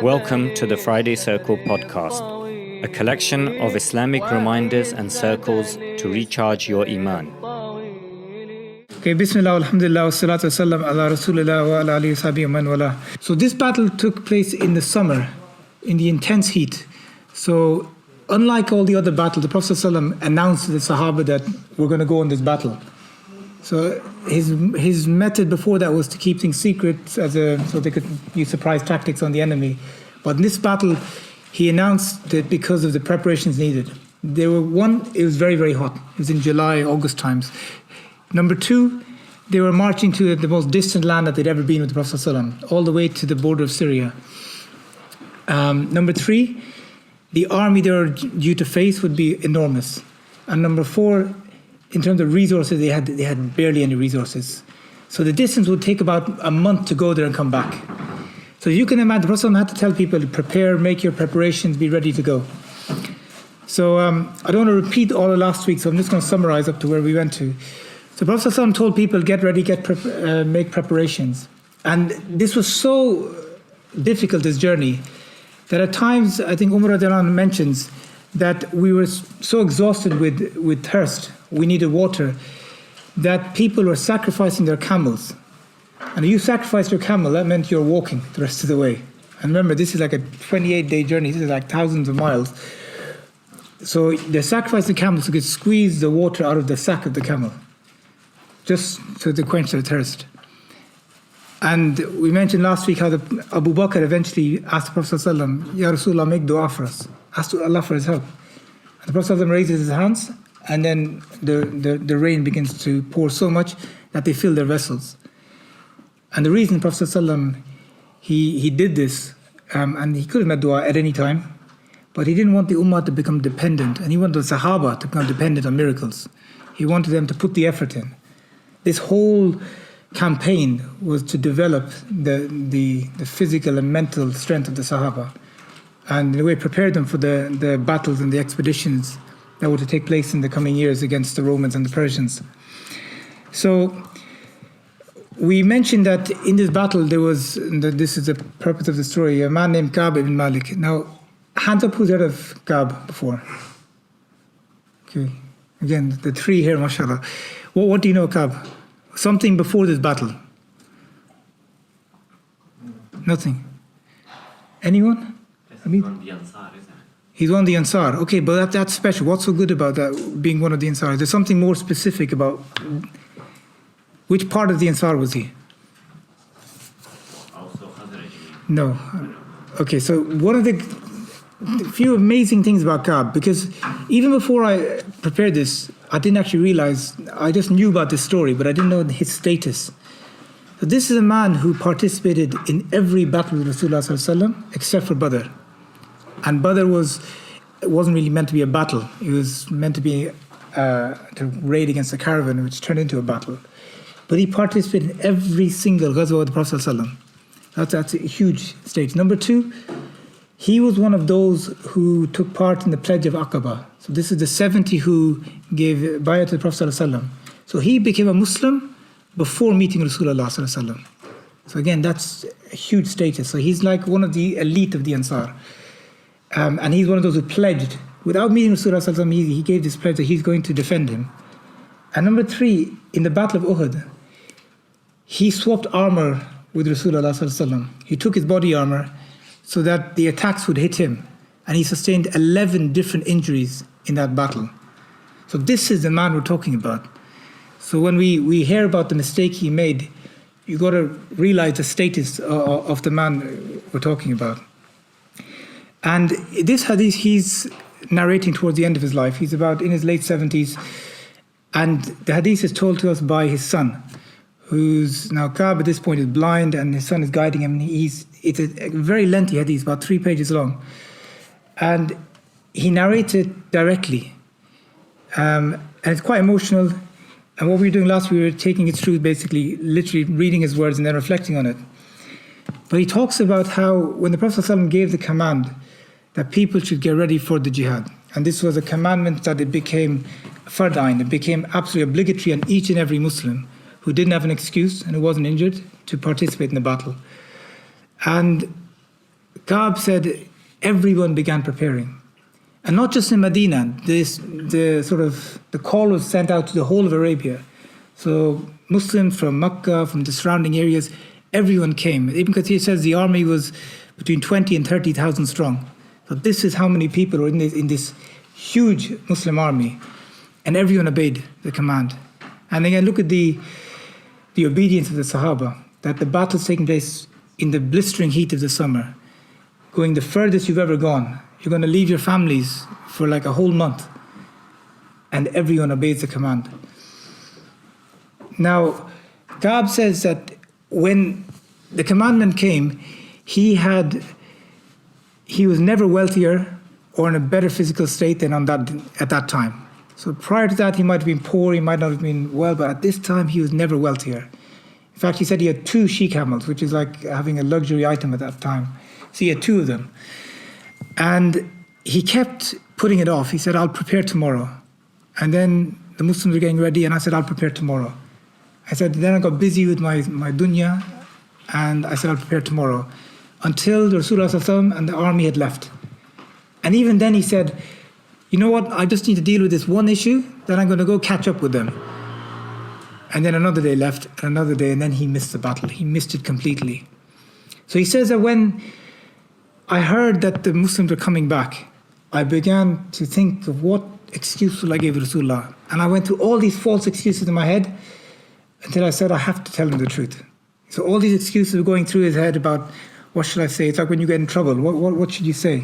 Welcome to the Friday Circle podcast, a collection of Islamic reminders and circles to recharge your iman. Okay, Bismillah, alhamdulillah, wassalatu wassalam ala rasulillah wa ala alihi wa sahbihi man wala. So this battle took place in the summer, in the intense heat. So unlike all the other battles, the Prophet ﷺ announced to the Sahaba that we're going to go on this battle. So his method before that was to keep things secret so they could use surprise tactics on the enemy. But in this battle, he announced that because of the preparations needed. It was very, very hot. It was in July, August times. Number two, they were marching to the most distant land that they'd ever been with the Prophet ﷺ, all the way to the border of Syria. Number three, the army they were due to face would be enormous. And number four, in terms of resources, they had barely any resources. So the distance would take about a month to go there and come back. So you can imagine, the Prophet had to tell people to prepare, make your preparations, be ready to go. So I don't want to repeat all of last week, so I'm just going to summarize up to where we went to. So the Prophet told people, get ready, make preparations. And this was so difficult, this journey, that at times, I think Umar radiallahu anhu mentions that we were so exhausted with thirst, we needed water, that people were sacrificing their camels. And if you sacrificed your camel, that meant you're walking the rest of the way. And remember, this is like a 28-day journey, this is like thousands of miles. So they sacrificed the camels so they could squeeze the water out of the sack of the camel, just so to quench their thirst. And we mentioned last week how Abu Bakr eventually asked the Prophet ﷺ, Ya Rasulullah, make dua for us. Ask Allah for his help. And the Prophet ﷺ raises his hands, and then the rain begins to pour so much that they fill their vessels. And the reason the Prophet ﷺ, he did this, and he could have made dua at any time, but he didn't want the ummah to become dependent, and he wanted the Sahaba to become dependent on miracles. He wanted them to put the effort in. This whole campaign was to develop the physical and mental strength of the Sahaba, and in a way prepared them for the battles and the expeditions that were to take place in the coming years against the Romans and the Persians. So we mentioned that in this battle this is the purpose of the story, a man named Ka'b ibn Malik. Now, hands up who's heard of Ka'b before? Okay, again, the three here, mashallah. What do you know of Ka'b? Something before this battle? Nothing. Anyone? He's one of the Ansar, isn't it? He's one of the Ansar. Okay, but that's special. What's so good about that, being one of the Ansar? Is there something more specific about which part of the Ansar was he? Also Khazraj. No. Okay, so one of the few amazing things about Ka'b, because even before I prepared this, I didn't actually realize, I just knew about this story, but I didn't know his status. So this is a man who participated in every battle with Rasulullah ﷺ except for Badr. And Badr it wasn't really meant to be a battle. It was meant to be to raid against a caravan, which turned into a battle. But he participated in every single ghazwa with the Prophet ﷺ. That's a huge stage. Number two, he was one of those who took part in the Pledge of Aqaba. So this is the 70 who gave bay'ah to the Prophet ﷺ. So he became a Muslim before meeting Rasulullah ﷺ. So again, that's a huge status. So he's like one of the elite of the Ansar. And he's one of those who pledged. Without meeting Rasulullah ﷺ, he gave this pledge that he's going to defend him. And number three, in the Battle of Uhud, he swapped armor with Rasulullah ﷺ. He took his body armor so that the attacks would hit him. And he sustained 11 different injuries in that battle. So this is the man we're talking about. So when we hear about the mistake he made, you got to realize the status of the man we're talking about. And this hadith, he's narrating towards the end of his life. He's about in his late 70s. And the hadith is told to us by his son, who's now Ka'b at this point is blind, and his son is guiding him. It's a very lengthy hadith, about 3 pages long. And he narrates it directly. And it's quite emotional. And what we were doing last week, we were taking it through, basically, literally reading his words and then reflecting on it. But he talks about how when the Prophet ﷺ gave the command that people should get ready for the jihad, and this was a commandment that it became fard ayn, it became absolutely obligatory on each and every Muslim, who didn't have an excuse and who wasn't injured to participate in the battle. And Ka'b said everyone began preparing. And not just in Medina, the call was sent out to the whole of Arabia. So Muslims from Mecca, from the surrounding areas, everyone came. Ibn Kathir says the army was between 20 and 30,000 strong. So this is how many people were in this huge Muslim army. And everyone obeyed the command. And again, look at the obedience of the Sahaba, that the battle's taking place in the blistering heat of the summer, going the furthest you've ever gone. You're going to leave your families for like a whole month. And everyone obeys the command. Now, Ka'b says that when the commandment came, he was never wealthier or in a better physical state than at that time. So prior to that, he might have been poor, he might not have been well, but at this time, he was never wealthier. In fact, he said he had 2 she-camels, which is like having a luxury item at that time. So he had 2 of them. And he kept putting it off. He said, I'll prepare tomorrow. And then the Muslims were getting ready, and I said, I'll prepare tomorrow. I said, then I got busy with my dunya, and I said, I'll prepare tomorrow. Until the Rasulullah ﷺ and the army had left. And even then he said, you know what, I just need to deal with this one issue, then I'm going to go catch up with them. And then another day left, and another day, and then he missed the battle. He missed it completely. So he says that when I heard that the Muslims were coming back, I began to think of what excuse will I give Rasulullah. And I went through all these false excuses in my head until I said, I have to tell him the truth. So all these excuses were going through his head about, what should I say? It's like when you get in trouble, what should you say?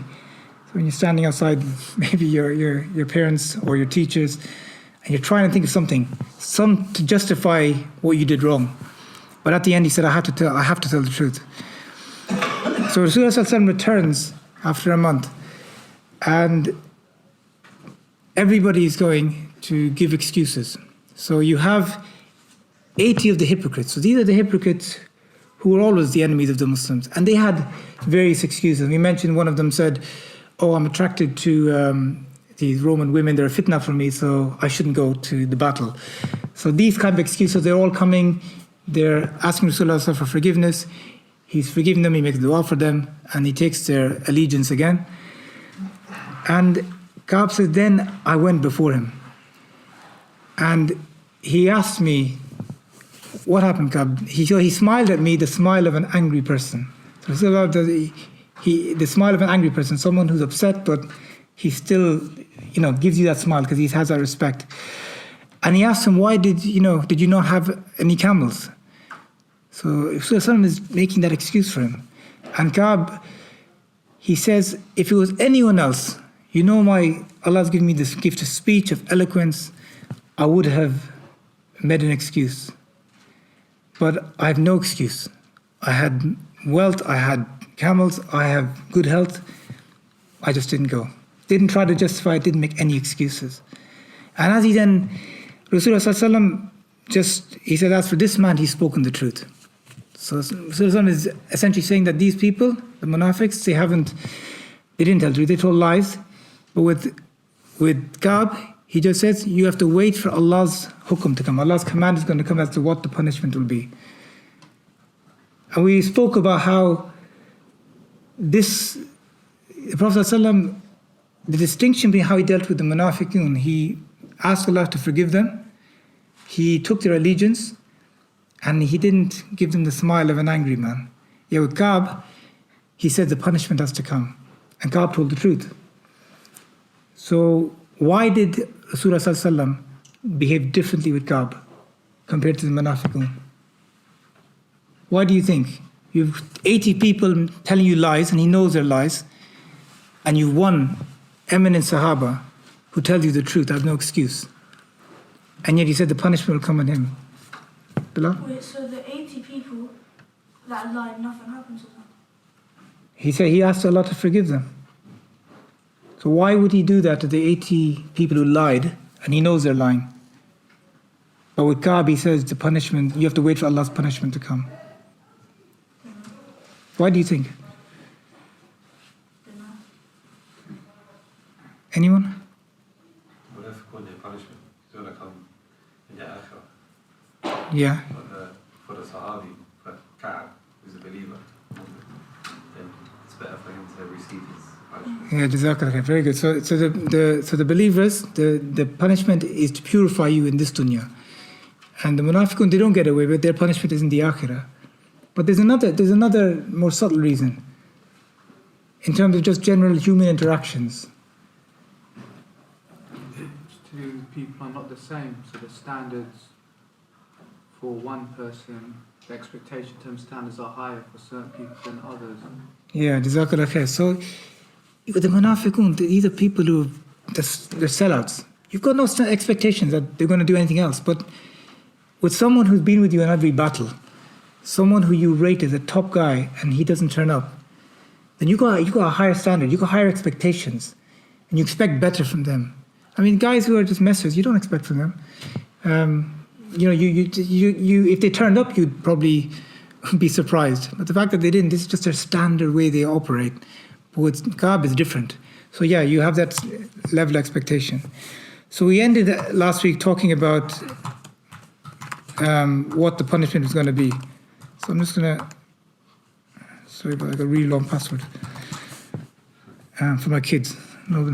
So when you're standing outside, maybe your parents or your teachers, and you're trying to think of something to justify what you did wrong. But at the end he said, I have to tell the truth. So Rasulullah ﷺ returns after a month, and everybody is going to give excuses. So you have 80 of the hypocrites. So these are the hypocrites who were always the enemies of the Muslims. And they had various excuses. We mentioned one of them said, oh, I'm attracted to these Roman women, they're a fitna for me, so I shouldn't go to the battle. So these kind of excuses, they're all coming, they're asking Rasulullah for forgiveness. He's forgiven them, he makes dua for them, and he takes their allegiance again. And Ka'b says, then I went before him. And he asked me, what happened, Ka'b? He smiled at me, the smile of an angry person. So the smile of an angry person, someone who's upset, but he still, gives you that smile because he has that respect. And he asked him, why did you not have any camels? So Rasulullah is making that excuse for him. And Ka'b, he says, if it was anyone else, Allah's given me this gift of speech, of eloquence, I would have made an excuse. But I have no excuse. I had wealth, I had camels, I have good health. I just didn't go. Didn't try to justify it, didn't make any excuses. And as he then, Rasulullah he said, as for this man, he's spoken the truth. So Rasulullah is essentially saying that these people, the munafiqs, they didn't tell the truth, they told lies. But with Ka'b, he just says, you have to wait for Allah's hukum to come. Allah's command is going to come as to what the punishment will be. And we spoke about how the Prophet ﷺ, the distinction between how he dealt with the munafiqun, he asked Allah to forgive them, he took their allegiance, and he didn't give them the smile of an angry man. Yet with Ka'b, he said the punishment has to come. And Ka'b told the truth. So why did Rasulullah ﷺ behave differently with Ka'b compared to the munafiqun? Why do you think? You've 80 people telling you lies, and he knows they're lies, and you've one eminent Sahaba who tells you the truth, has no excuse. And yet he said the punishment will come on him. Bilal? Wait, so the 80 people that lied, nothing happened to them? He said he asked Allah to forgive them. So why would he do that to the 80 people who lied, and he knows they're lying? But with Ka'b, he says the punishment, you have to wait for Allah's punishment to come. Why do you think? Anyone? Whatever punishment is going to come in the akhirah. Yeah. For the Sahabi, for Ka'ab, who's a believer, then it's better for him to receive his punishment. Yeah, Jazakallah, very good. So the believers, the punishment is to purify you in this dunya, and the munafiqun, they don't get away with their punishment is in the akhirah. But there's another more subtle reason. In terms of just general human interactions. Two people are not the same, so the standards for one person, the expectation term standards are higher for certain people than others. Yeah, Jazakallah khair. So the munafiqun, these are people who they're sellouts. You've got no expectations that they're going to do anything else. But with someone who's been with you in every battle, someone who you rate as a top guy, and he doesn't turn up, then you got a higher standard, you got higher expectations, and you expect better from them. I mean, guys who are just messers, you don't expect from them. You if they turned up, you'd probably be surprised. But the fact that they didn't, this is just their standard way they operate. But with Kaab is different. So yeah, you have that level of expectation. So we ended last week talking about what the punishment was going to be. So I'm just going to, sorry about like a really long password for my kids. No,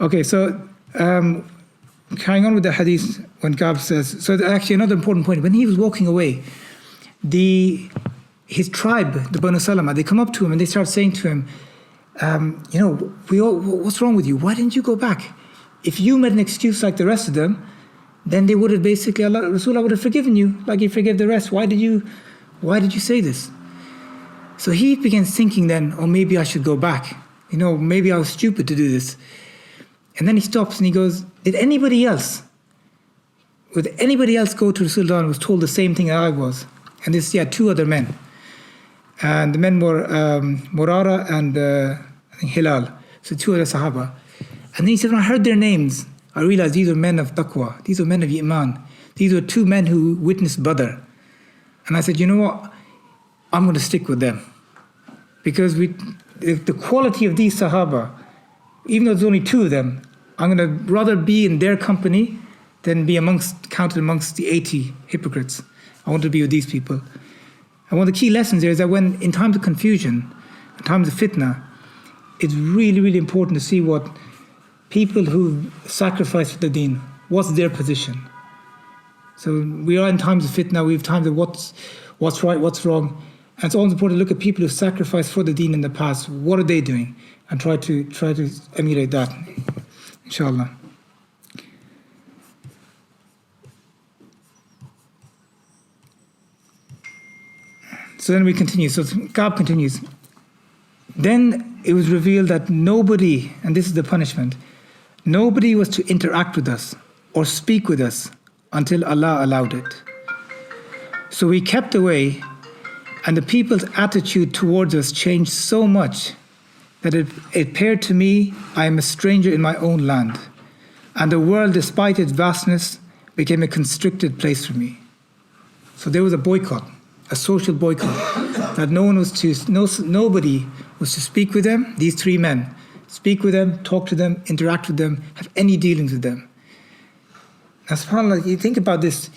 okay, so carrying on with the hadith, when Kaab says, so actually another important point, when he was walking away, his tribe, the Banu Salama, they come up to him and they start saying to him, what's wrong with you? Why didn't you go back? If you made an excuse like the rest of them, then they would have basically, Rasulullah would have forgiven you, like he forgave the rest. Why did you say this? So he begins thinking then, oh, maybe I should go back. Maybe I was stupid to do this. And then he stops and he goes, would anybody else go to Rasulullah and was told the same thing that I was? And this, two other men. And the men were Murara and I think Hilal. So two other Sahaba. And then he said, when I heard their names, I realized these are men of taqwa. These are men of iman. These were two men who witnessed Badr. And I said, you know what? I'm going to stick with them. Because the quality of these Sahaba, even though there's only two of them, I'm going to rather be in their company than be counted amongst the 80 hypocrites. I want to be with these people. And one of the key lessons there is that when, in times of confusion, in times of fitna, it's really, really important to see what people who sacrifice for the deen, what's their position. So we are in times of fitna, we have times of what's right, what's wrong. And it's always important to look at people who sacrificed for the deen in the past. What are they doing? And try to emulate that, inshallah. So then we continue. So Kaab continues. Then it was revealed that nobody, and this is the punishment, nobody was to interact with us or speak with us until Allah allowed it. So we kept away, and the people's attitude towards us changed so much that it appeared to me I am a stranger in my own land, and the world, despite its vastness, became a constricted place for me. So there was a boycott, a social boycott, that nobody was to speak with them, these three men, speak with them, talk to them, interact with them, have any dealings with them. Now, subhanAllah, you think about this,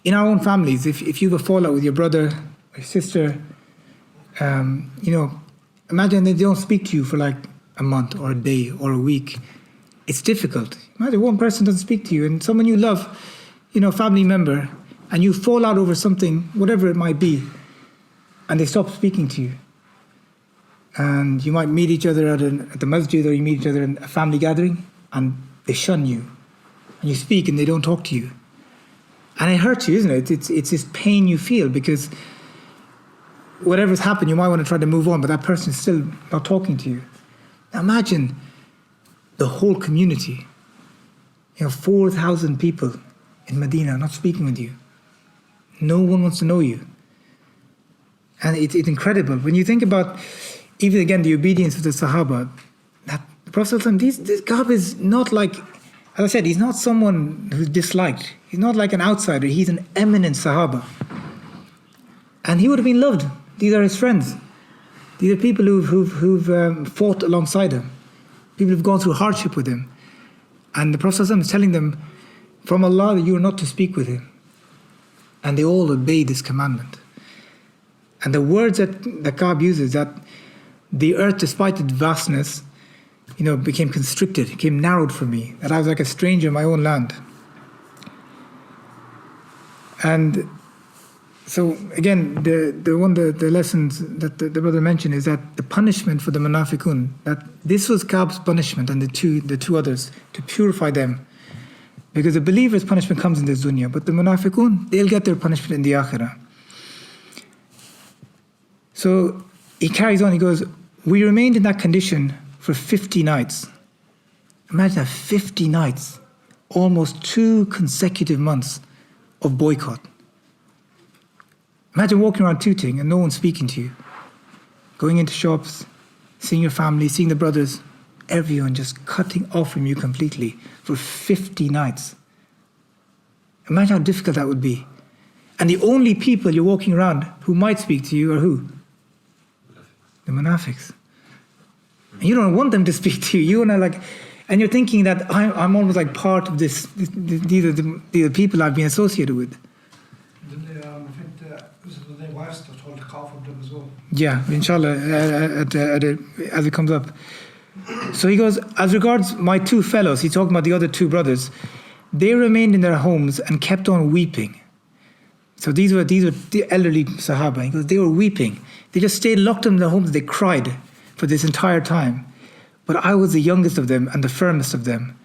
in our own families, if you have a fallout with your brother or your sister, imagine they don't speak to you for like a month or a day or a week. It's difficult. Imagine one person doesn't speak to you and someone you love, family member, and you fall out over something, whatever it might be, and they stop speaking to you. And you might meet each other at the masjid, or you meet each other in a family gathering, and they shun you. And you speak and they don't talk to you. And it hurts you, isn't it? It's this pain you feel, because whatever's happened, you might want to try to move on, but that person is still not talking to you. Now imagine the whole community, 4,000 people in Medina not speaking with you. No one wants to know you. And it's incredible. When you think about, even again, the obedience of the Sahaba, that the Prophet ﷺ, this Kaab is not like, as I said, he's not someone who's disliked. He's not like an outsider. He's an eminent Sahaba. And he would have been loved. These are his friends. These are people who've fought alongside him. People who've gone through hardship with him. And the Prophet ﷺ is telling them, from Allah, that you are not to speak with him. and they all obeyed this commandment. And the words that Ka'b uses, that the earth, despite its vastness, became constricted, became narrowed for me, that I was like a stranger in my own land. And so again, the lessons that the brother mentioned is that the punishment for the munafiqun, that this was Ka'b's punishment and the two others, to purify them. Because the believer's punishment comes in this dunya, but the munafiqun, they'll get their punishment in the akhirah. So he carries on, he goes, we remained in that condition for 50 nights. Imagine that, 50 nights, almost 2 consecutive months of boycott. Imagine walking around Tooting and no one speaking to you. Going into shops, seeing your family, seeing the brothers, everyone just cutting off from you completely for 50 nights. Imagine how difficult that would be. And the only people you're walking around who might speak to you are who? The munafiqs. And you don't want them to speak to you. You want to and you're thinking that I'm almost like part of this. These are the people I've been associated with. Yeah, inshallah, as it comes up. So he goes, as regards my 2 fellows, he's talking about the other 2 brothers, they remained in their homes and kept on weeping. So these were the elderly Sahaba. He goes, they were weeping. They just stayed locked in their homes. They cried for this entire time. But I was the youngest of them and the firmest of them.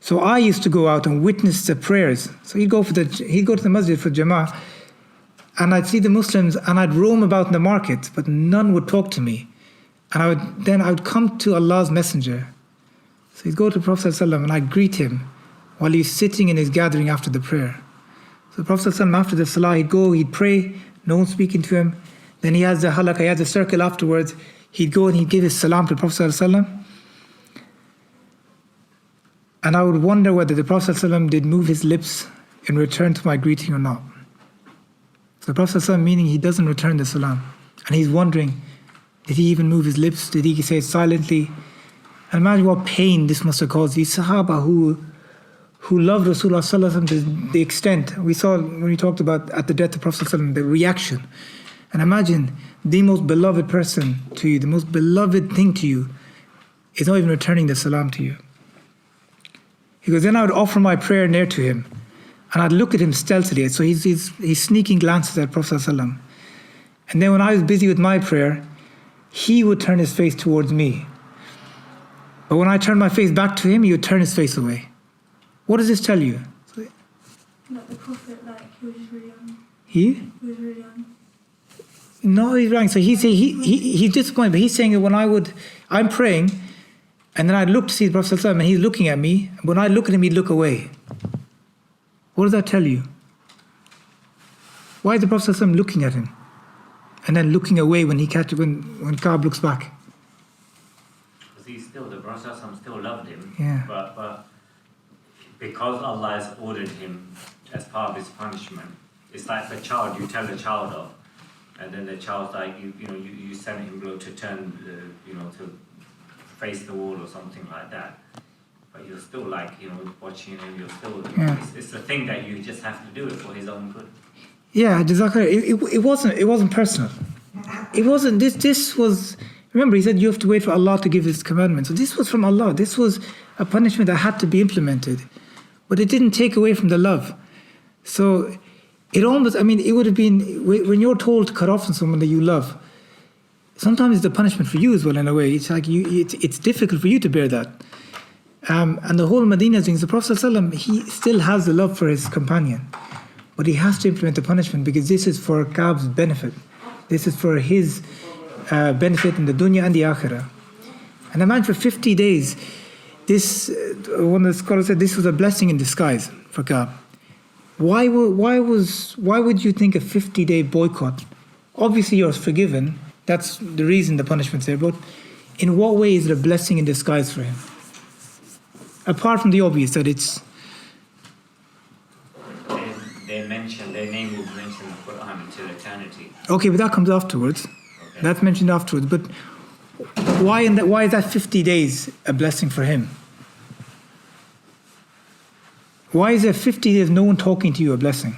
So I used to go out and witness the prayers. So he'd go to the masjid for Jama'ah, and I'd see the Muslims and I'd roam about in the markets, but none would talk to me. And I would come to Allah's Messenger. So he'd go to the Prophet ﷺ and I'd greet him while he's sitting in his gathering after the prayer. So the Prophet ﷺ, after the salah, he'd pray, no one speaking to him. Then he has the halaqah, he has a circle afterwards. He'd go and he'd give his salam to the Prophet ﷺ. And I would wonder whether the Prophet ﷺ did move his lips in return to my greeting or not. So the Prophet ﷺ, meaning he doesn't return the salam. And he's wondering, did he even move his lips? Did he say it silently? And imagine what pain this must have caused these Sahaba who loved Rasulullah ﷺ to the extent. We saw when we talked about at the death of Prophet ﷺ, the reaction. And imagine the most beloved person to you, the most beloved thing to you, is not even returning the salam to you. He goes, then I would offer my prayer near to him, and I'd look at him stealthily. So he's sneaking glances at Prophet ﷺ. And then when I was busy with my prayer, he would turn his face towards me. But when I turned my face back to him, he would turn his face away. What does this tell you? Like the Prophet, he was just really young. He was really young. No, he's wrong. So he's disappointed, but he's saying that I'm praying, and then I'd look to see the Prophet ﷺ, and he's looking at me. When I look at him, he'd look away. What does that tell you? Why is the Prophet ﷺ looking at him and then looking away when Ka'b looks back? Because the Prophet ﷺ still loved him. Yeah. But because Allah has ordered him as part of his punishment, it's like the child you tell the child of, and then the child's like you send him to turn to face the wall or something like that. But you're still watching him. You're still it's a thing that you just have to do it for his own good. Yeah, it wasn't personal. It wasn't. This was. Remember, he said you have to wait for Allah to give His commandments. So this was from Allah. This was a punishment that had to be implemented, but it didn't take away from the love. So it almost. It would have been when you're told to cut off from someone that you love. Sometimes it's the punishment for you as well in a way. It's like it's difficult for you to bear that. And the whole Medina thing, the Prophet ﷺ, he still has the love for his companion, but he has to implement the punishment because this is for Ka'b's benefit. This is for his benefit in the dunya and the akhirah. And imagine for 50 days, one of the scholars said this was a blessing in disguise for Ka'b. Why would you think a 50-day boycott? Obviously you're forgiven. That's the reason the punishment's there. But in what way is it a blessing in disguise for him? Apart from the obvious that it's... Their name will be mentioned in the Quran until eternity. Okay, but that comes afterwards. Okay. That's mentioned afterwards. But why is that 50 days a blessing for him? Why is there 50 days no one talking to you a blessing?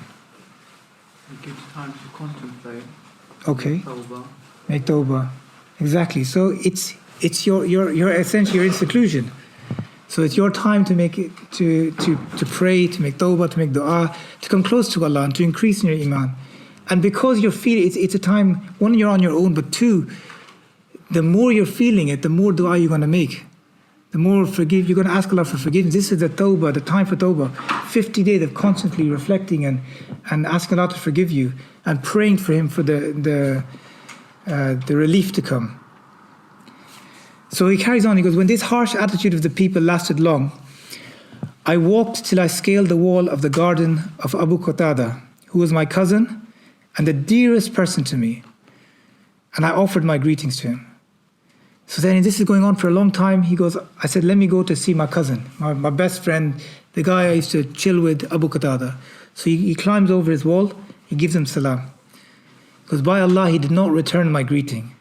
It gives time to contemplate. Okay. Tawbah. Make tawbah. Exactly. So it's your essentially you're in seclusion. So it's your time to make it, to pray, to make tawbah, to make dua, to come close to Allah and to increase in your iman. And because you're feeling it's a time, one, you're on your own, but two, the more you're feeling it, the more dua you're going to make. The more you're going to ask Allah for forgiveness. This is the tawbah, the time for tawbah. 50 days of constantly reflecting and asking Allah to forgive you and praying for Him for the relief to come. So he carries on, he goes, when this harsh attitude of the people lasted long, I walked till I scaled the wall of the garden of Abu Qatada, who was my cousin and the dearest person to me. And I offered my greetings to him. So then this is going on for a long time. He goes, I said, let me go to see my cousin, my best friend, the guy I used to chill with, Abu Qatada. So he climbs over his wall, he gives him salam. He goes, by Allah, he did not return my greeting.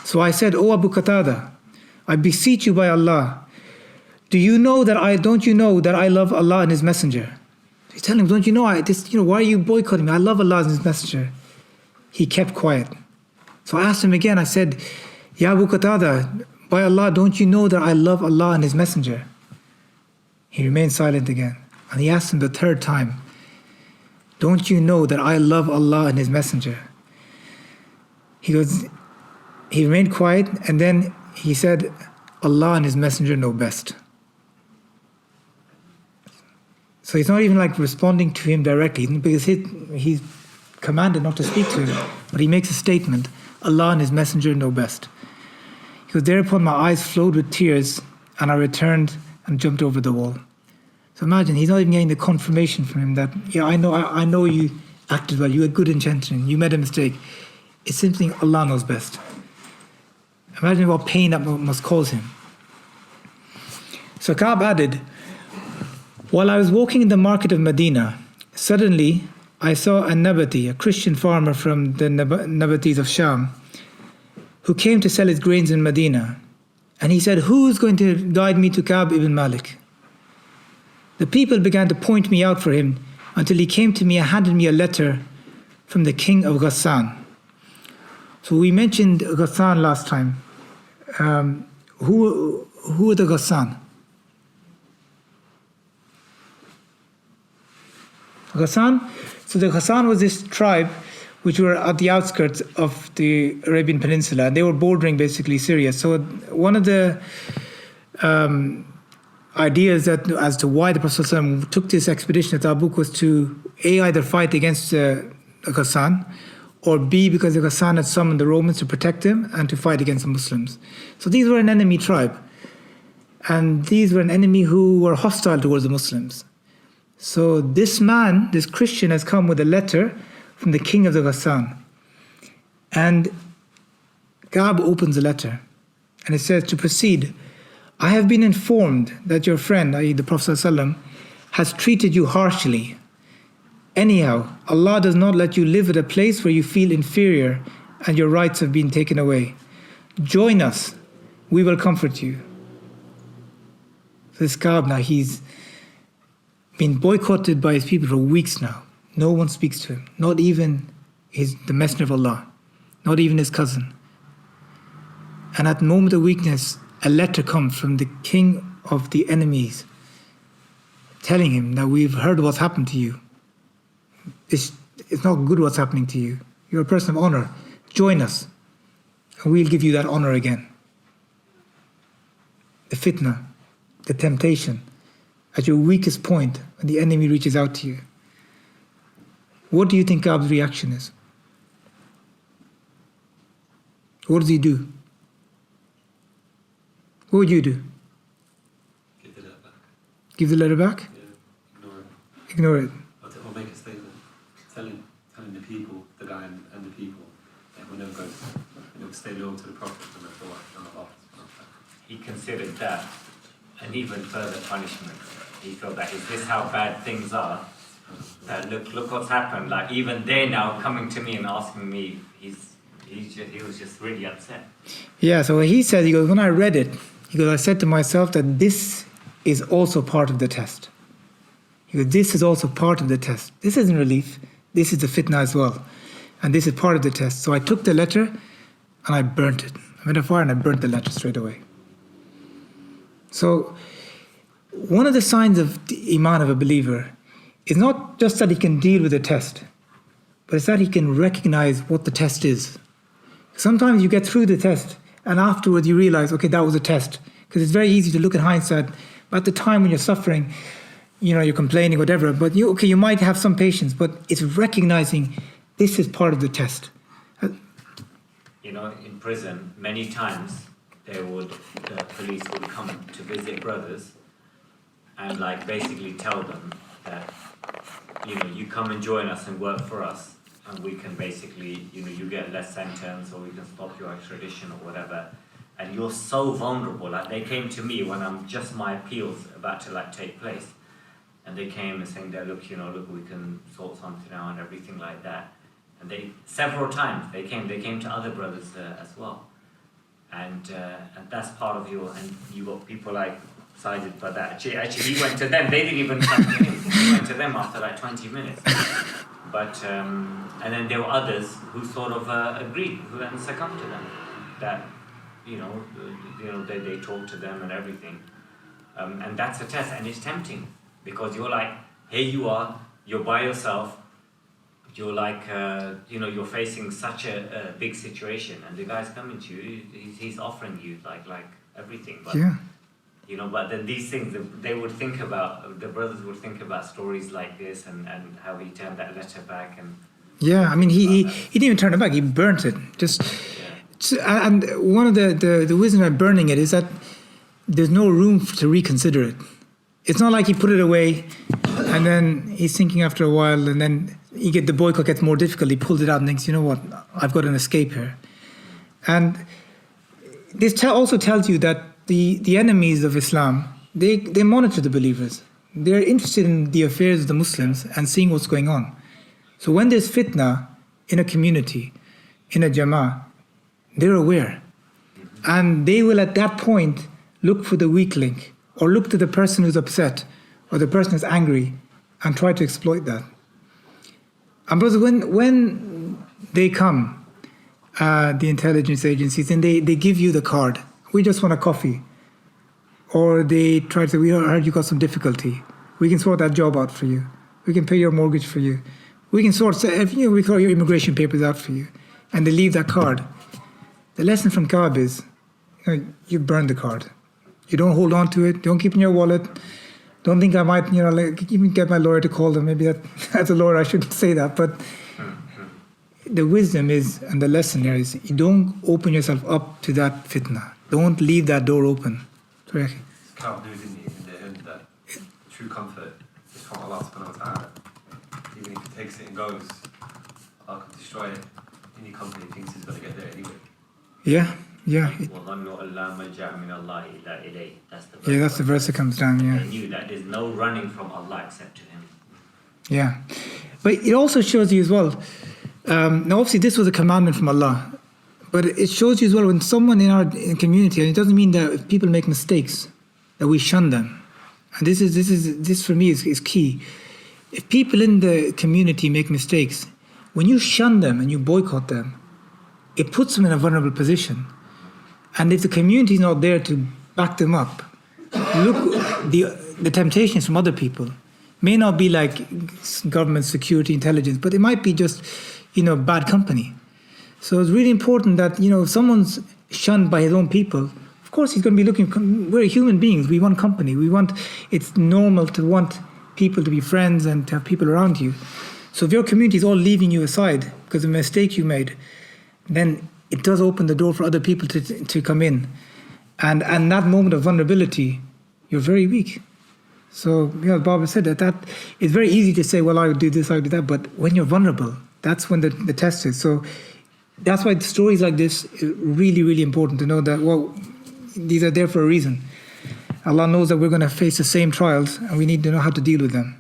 So I said, O Abu Qatada, I beseech you by Allah, don't you know that I love Allah and His Messenger? He's telling him, don't you know, why are you boycotting me? I love Allah and His Messenger. He kept quiet. So I asked him again, I said, Ya Abu Qatada, by Allah, don't you know that I love Allah and His Messenger? He remained silent again. And he asked him the third time, don't you know that I love Allah and His Messenger? He remained quiet, and then he said, Allah and His Messenger know best. So he's not even like responding to him directly, because he's commanded not to speak to him, but he makes a statement, Allah and His Messenger know best. He goes, thereupon my eyes flowed with tears, and I returned and jumped over the wall. So imagine, he's not even getting the confirmation from him that, yeah, I know you acted well, you had good intention, you made a mistake. It's simply Allah knows best. Imagine what pain that must cause him. So Ka'b added, while I was walking in the market of Medina, suddenly I saw a Nabati, a Christian farmer from the Nabatis of Sham, who came to sell his grains in Medina. And he said, who is going to guide me to Ka'b ibn Malik? The people began to point me out for him until he came to me and handed me a letter from the king of Ghassan. So we mentioned Ghassan last time. Who are the Ghassan? So the Ghassan was this tribe which were at the outskirts of the Arabian Peninsula. They were bordering basically Syria. So one of the ideas as to why the Prophet ﷺ took this expedition to Tabuk was to either fight against the Ghassan, or B, because the Ghassan had summoned the Romans to protect him and to fight against the Muslims. So these were an enemy tribe. And these were an enemy who were hostile towards the Muslims. So this man, this Christian, has come with a letter from the king of the Ghassan. And Ka'b opens the letter. And it says, to proceed, I have been informed that your friend, i.e. the Prophet ﷺ, has treated you harshly. Anyhow, Allah does not let you live at a place where you feel inferior and your rights have been taken away. Join us, we will comfort you. So this Ka'b now, he's been boycotted by his people for weeks now. No one speaks to him, not even the Messenger of Allah, not even his cousin. And at the moment of weakness, a letter comes from the king of the enemies, telling him that we've heard what's happened to you. It's not good what's happening to you. You're a person of honor. Join us, and we'll give you that honor again. The fitna, the temptation, at your weakest point, when the enemy reaches out to you. What do you think Ka'b's reaction is? What does he do? What would you do? Give the letter back. Give the letter back? Yeah, Ignore it. Or make a statement telling the people, the guy and the people, that we'll never go, we'll stay loyal to the Prophet no matter what, no matter what. He considered that an even further punishment. He felt that, is this how bad things are? That look what's happened. Like even they're now coming to me and asking me. He was just really upset. Yeah, so he said, he goes, when I read it, he goes, I said to myself that this is also part of the test. He goes, this is also part of the test. This isn't relief. this is the fitna as well. And this is part of the test. So I took the letter and I burnt it. I went to fire and I burnt the letter straight away. So one of the signs of the iman of a believer is not just that he can deal with the test, but it's that he can recognize what the test is. Sometimes you get through the test and afterwards you realize, okay, that was a test. Because it's very easy to look at hindsight. But at the time when you're suffering, you're complaining, whatever. But you might have some patience, but it's recognizing this is part of the test. In prison, many times the police would come to visit brothers and basically tell them that, you come and join us and work for us, and we can basically, you get less sentence, or we can stop your extradition or whatever. And you're so vulnerable. They came to me when my appeals about to take place, and they came and saying that, look, we can sort something out and everything like that. And several times they came to other brothers as well. And that's part of and you got people sided by that. Actually, he went to them. They didn't even come to him. He went to them after 20 minutes. But and then there were others who sort of agreed, and succumbed to them. That they talk to them and everything, and that's a test, and it's tempting because you're here you are, you're by yourself, you're you're facing such a big situation, and the guy's coming to you, he's offering you everything, but yeah. But then these things, they would think about, the brothers would think about stories like this and how he turned that letter back and. Yeah, I mean he didn't even turn it back, he burnt it. And one of the wisdom of burning it is that there's no room to reconsider it. It's not like he put it away and then he's thinking after a while, and then the boycott gets more difficult. He pulled it out and thinks, you know what, I've got an escape here. And this also tells you that the enemies of Islam, they monitor the believers. They're interested in the affairs of the Muslims and seeing what's going on. So when there's fitna in a community, in a jama'ah, they're aware. And they will at that point look for the weak link, or look to the person who's upset, or the person who's angry, and try to exploit that. And brothers, when they come, the intelligence agencies, and they give you the card, we just want a coffee. Or they try to say, we heard you got some difficulty. We can sort that job out for you. We can pay your mortgage for you. We can we sort your immigration papers out for you. And they leave that card. The lesson from Kaab is, you burn the card. You don't hold on to it. Don't keep it in your wallet. Don't think I might, even get my lawyer to call them. Maybe as a lawyer I shouldn't say that. But the wisdom is, and the lesson here is, you don't open yourself up to that fitna. Don't leave that door open. Correct. Kaab knew, didn't he, in the end, that true comfort is from Allah subhanahu wa ta'ala. Even if he takes it and goes, Allah could destroy it. Any company thinks he's going to get there anyway. Yeah. That's the verse that comes down, yeah. They knew that there's no running from Allah except to Him. Yeah. But it also shows you as well, now obviously this was a commandment from Allah, but it shows you as well when someone in our community, and it doesn't mean that if people make mistakes, that we shun them. And this for me is key. If people in the community make mistakes, when you shun them and you boycott them, it puts them in a vulnerable position. And if the community is not there to back them up, look, the temptations from other people may not be like government, security, intelligence, but it might be just, bad company. So it's really important that, if someone's shunned by his own people, of course he's going to be looking, we're human beings, we want company, it's normal to want people to be friends and to have people around you. So if your community is all leaving you aside because of a mistake you made, then it does open the door for other people to come in. And that moment of vulnerability, you're very weak. So, Baba said that it's very easy to say, well, I would do this, I would do that, but when you're vulnerable, that's when the test is. So that's why stories like this are really, really important to know that, well, these are there for a reason. Allah knows that we're going to face the same trials, and we need to know how to deal with them.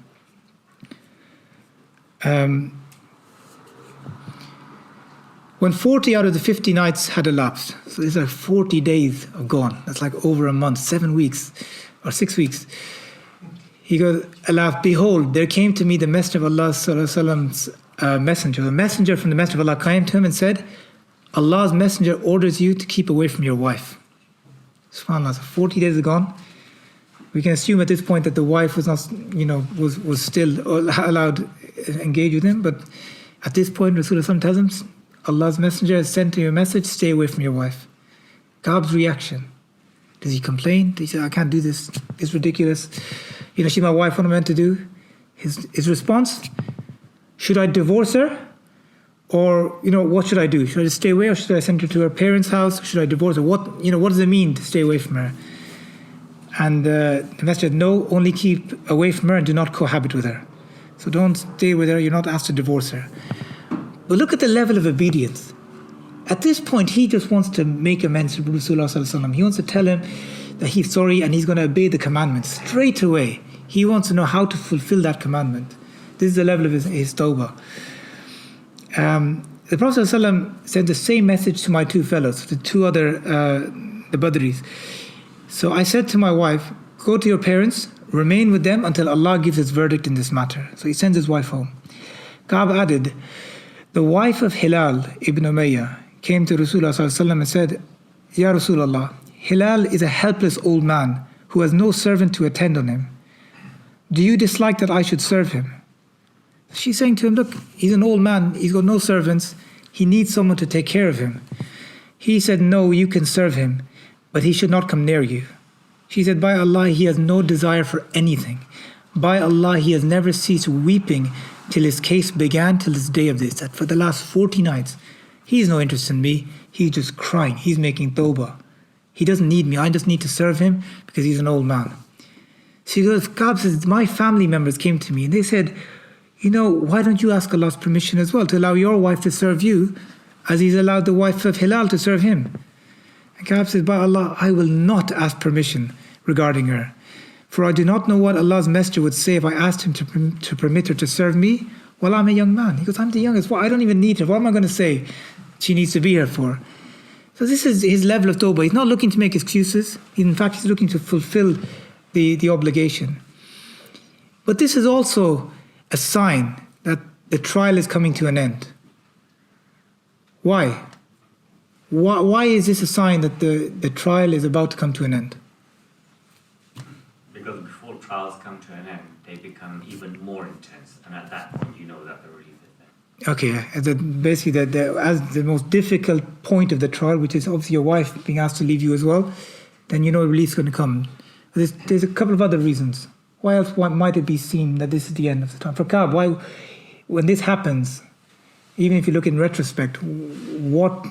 When 40 out of the 50 nights had elapsed, so these are 40 days are gone, that's like over a month, 7 weeks or 6 weeks. He goes, Allah, behold, there came to me the Messenger of Allah sallallahu alaihi wasallam's messenger. The messenger from the Messenger of Allah came to him and said, Allah's messenger orders you to keep away from your wife. SubhanAllah, so 40 days are gone. We can assume at this point that the wife was not, was still allowed to engage with him. But at this point, Rasulullah tells him, Allah's messenger has sent you a message, stay away from your wife. Ka'b's reaction. Does he complain? Does he say, I can't do this, it's ridiculous. She's my wife, what am I meant to do? His response, should I divorce her? Or, what should I do? Should I just stay away, or should I send her to her parents' house? Should I divorce her? What does it mean to stay away from her? And the messenger said, no, only keep away from her and do not cohabit with her. So don't stay with her, you're not asked to divorce her. But look at the level of obedience. At this point, he just wants to make amends to Rasulullah. He wants to tell him that he's sorry and he's going to obey the commandments straight away. He wants to know how to fulfill that commandment. This is the level of his tawbah. The Prophet ﷺ sent the same message to my two fellows, the two other, the Badris. So I said to my wife, go to your parents, remain with them until Allah gives his verdict in this matter. So he sends his wife home. Ka'b added, the wife of Hilal ibn Umayyah came to Rasulullah ﷺ and said, Ya Rasulullah, Hilal is a helpless old man who has no servant to attend on him. Do you dislike that I should serve him? She's saying to him, look, he's an old man, he's got no servants, he needs someone to take care of him. He said, no, you can serve him, but he should not come near you. She said, by Allah, he has no desire for anything. By Allah, he has never ceased weeping till his case began till this day of this, that for the last 40 nights, he has no interest in me, he's just crying, he's making tawbah. He doesn't need me, I just need to serve him because he's an old man. She goes, Ka'b says, my family members came to me and they said, why don't you ask Allah's permission as well to allow your wife to serve you as he's allowed the wife of Hilal to serve him? And Ka'b says, by Allah, I will not ask permission regarding her. For I do not know what Allah's messenger would say if I asked him to permit her to serve me while I'm a young man. He goes, I'm the youngest. Well, I don't even need her. What am I going to say she needs to be here for? So this is his level of tawbah. He's not looking to make excuses. In fact, he's looking to fulfill the obligation. But this is also a sign that the trial is coming to an end. Why? Why is this a sign that the trial is about to come to an end? Because before trials come to an end, they become even more intense, and at that point, you know that the relief is there. Okay, basically, as the most difficult point of the trial, which is obviously your wife being asked to leave you as well, then you know relief is going to come. There's a couple of other reasons. Why else might it be seen that this is the end of the time? For Ka'b, why, when this happens, even if you look in retrospect, what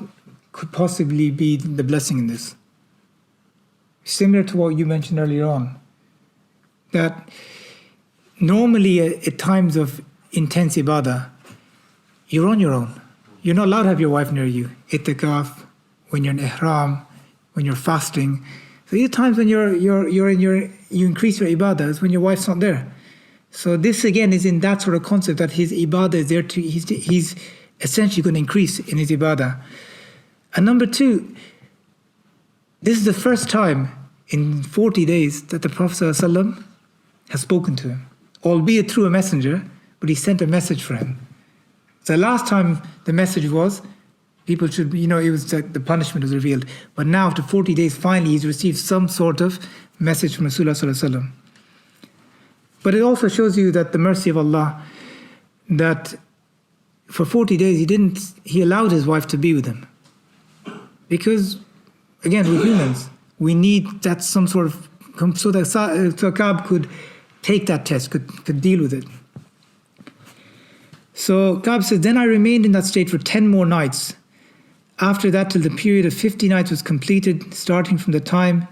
could possibly be the blessing in this? Similar to what you mentioned earlier on, that normally at times of intense ibadah, you're on your own. You're not allowed to have your wife near you. Itikaf, when you're in ihram, when you're fasting. So these are times when you increase your ibadah is when your wife's not there. So this again is in that sort of concept that his ibadah is there to, he's essentially going to increase in his ibadah. And number two, this is the first time in 40 days that the Prophet ﷺ has spoken to him, albeit through a messenger, but he sent a message for him. So last time the message was, people should, it was like the punishment was revealed. But now after 40 days, finally he's received some sort of message from Rasulullah sallallahu alaihi wasallam. But it also shows you that the mercy of Allah, that for 40 days he allowed his wife to be with him. Because, again, we're humans. We need that some sort of, so that Ka'b could take that test, could deal with it. So Ka'b says, then I remained in that state for 10 more nights. After that, till the period of 50 nights was completed, starting from the time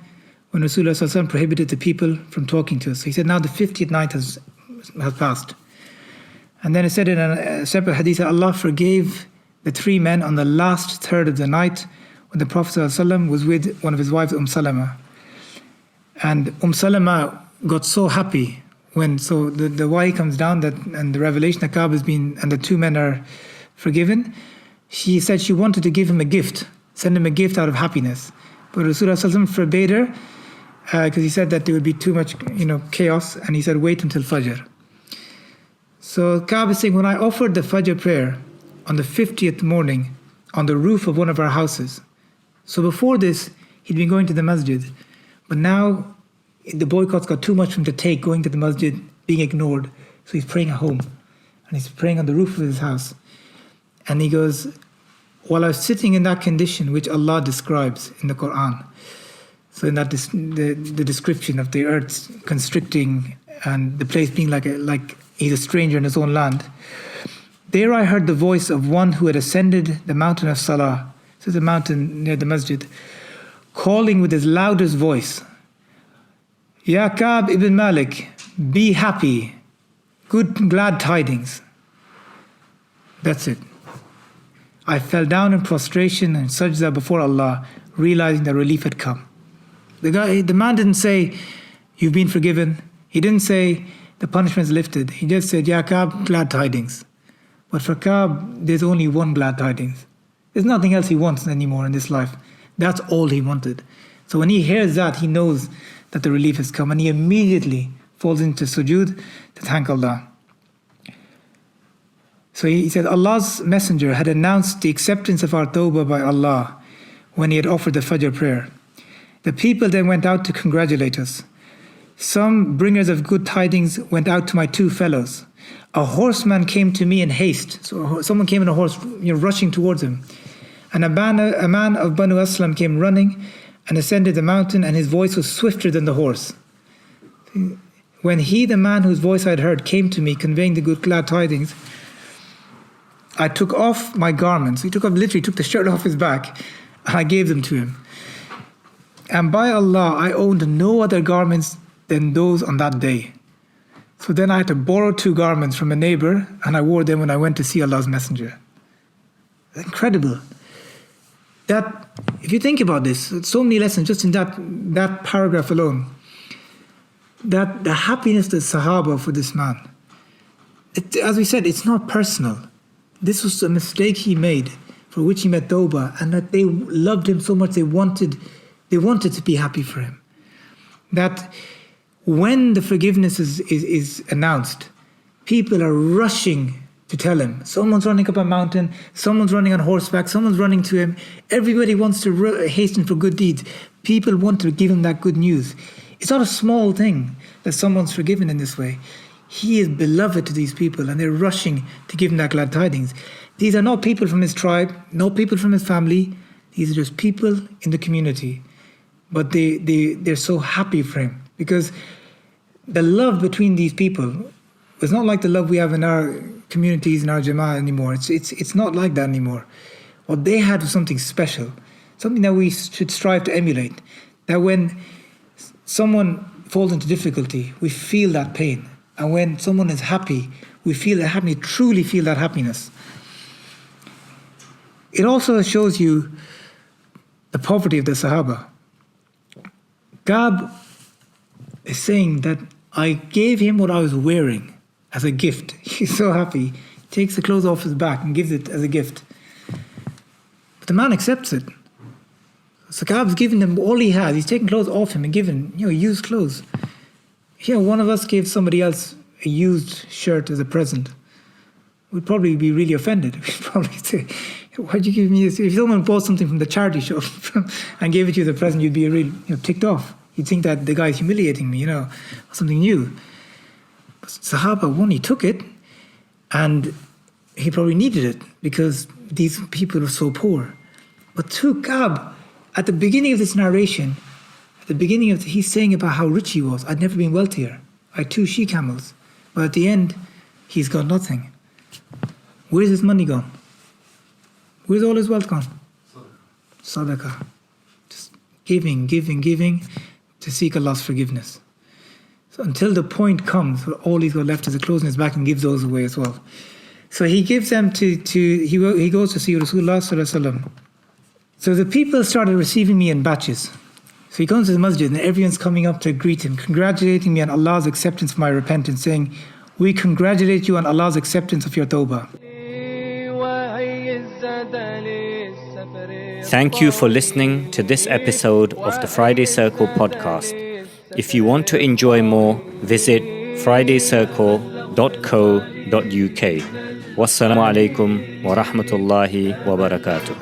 when Rasulullah sallallahu alaihi wasallam prohibited the people from talking to us. So he said, now the 50th night has passed. And then it said in a separate hadith that Allah forgave the three men on the last third of the night when the Prophet sallallahu alaihi wasallam was with one of his wives, Salama. And Salama got so happy when, so the wahi comes down that, and the revelation that Ka'b has been, and the two men are forgiven. She said she wanted to give him a gift, send him a gift out of happiness. But Rasulullah sallallahu alaihi wasallam forbade her because he said that there would be too much, chaos, and he said, wait until Fajr. So Ka'b is saying, when I offered the Fajr prayer on the 50th morning on the roof of one of our houses. So before this, he'd been going to the masjid. But now the boycotts got too much for him to take, going to the masjid, being ignored. So he's praying at home. And he's praying on the roof of his house. And he goes, while I was sitting in that condition which Allah describes in the Quran, so in that the description of the earth constricting and the place being like he's a stranger in his own land, there I heard the voice of one who had ascended the mountain of Salah, so it's a mountain near the masjid, calling with his loudest voice, Ya Ka'b ibn Malik, be happy, good glad tidings. That's it. I fell down in prostration and sajda before Allah, realizing that relief had come. The man didn't say, you've been forgiven. He didn't say, the punishment is lifted. He just said, Ya Ka'b, glad tidings. But for Ka'b, there's only one glad tidings. There's nothing else he wants anymore in this life. That's all he wanted. So when he hears that, he knows that the relief has come, and he immediately falls into sujood to thank Allah. So he said, Allah's messenger had announced the acceptance of our tawbah by Allah when he had offered the Fajr prayer. The people then went out to congratulate us. Some bringers of good tidings went out to my two fellows. A horseman came to me in haste. So someone came on a horse, rushing towards him. And a man of Banu Aslam came running and ascended the mountain, and his voice was swifter than the horse. When he, the man whose voice I had heard, came to me conveying the good glad tidings, I took off my garments. He literally took the shirt off his back, and I gave them to him. And by Allah, I owned no other garments than those on that day. So then I had to borrow 2 garments from a neighbor, and I wore them when I went to see Allah's messenger. Incredible. That, if you think about this, so many lessons just in that paragraph alone. That the happiness of the Sahaba for this man. As we said, it's not personal. This was a mistake he made, for which he made tawbah, and that they loved him so much they wanted to be happy for him. That when the forgiveness is announced, people are rushing to tell him. Someone's running up a mountain, someone's running on horseback, someone's running to him. Everybody wants to hasten for good deeds. People want to give him that good news. It's not a small thing that someone's forgiven in this way. He is beloved to these people, and they're rushing to give him that glad tidings. These are not people from his tribe, not people from his family. These are just people in the community. But they're so happy for him, because the love between these people is not like the love we have in our communities, in our jama'ah anymore. It's not like that anymore. What they had was something special, something that we should strive to emulate. That when someone falls into difficulty, we feel that pain. And when someone is happy, we feel that happiness, truly feel that happiness. It also shows you the poverty of the Sahaba. Ka'b is saying that I gave him what I was wearing as a gift. He's so happy. He takes the clothes off his back and gives it as a gift. But the man accepts it. So Ka'b's giving him all he has. He's taking clothes off him and giving, used clothes. One of us gave somebody else a used shirt as a present. We'd probably be really offended. We'd probably say, why'd you give me this? If someone bought something from the charity shop and gave it to you as a present, you'd be really ticked off. You'd think that the guy's humiliating me, or something new. But Sahaba, he took it, and he probably needed it because these people were so poor. But to Ka'b, at the beginning of this narration, he's saying about how rich he was. I'd never been wealthier. I had 2 she-camels. But at the end, he's got nothing. Where's his money gone? Where's all his wealth gone? Sadaqah. Just giving to seek Allah's forgiveness. So until the point comes where all he's got left is the clothes on his back, and gives those away as well. So he gives them he goes to see Rasulullah sallallahu alaihi wasallam. So the people started receiving me in batches. So he comes to the masjid, and everyone's coming up to greet him, congratulating me on Allah's acceptance of my repentance, saying, we congratulate you on Allah's acceptance of your tawbah. Thank you for listening to this episode of the Friday Circle podcast. If you want to enjoy more, visit fridaycircle.co.uk. Wassalamu alaikum wa rahmatullahi wa barakatuh.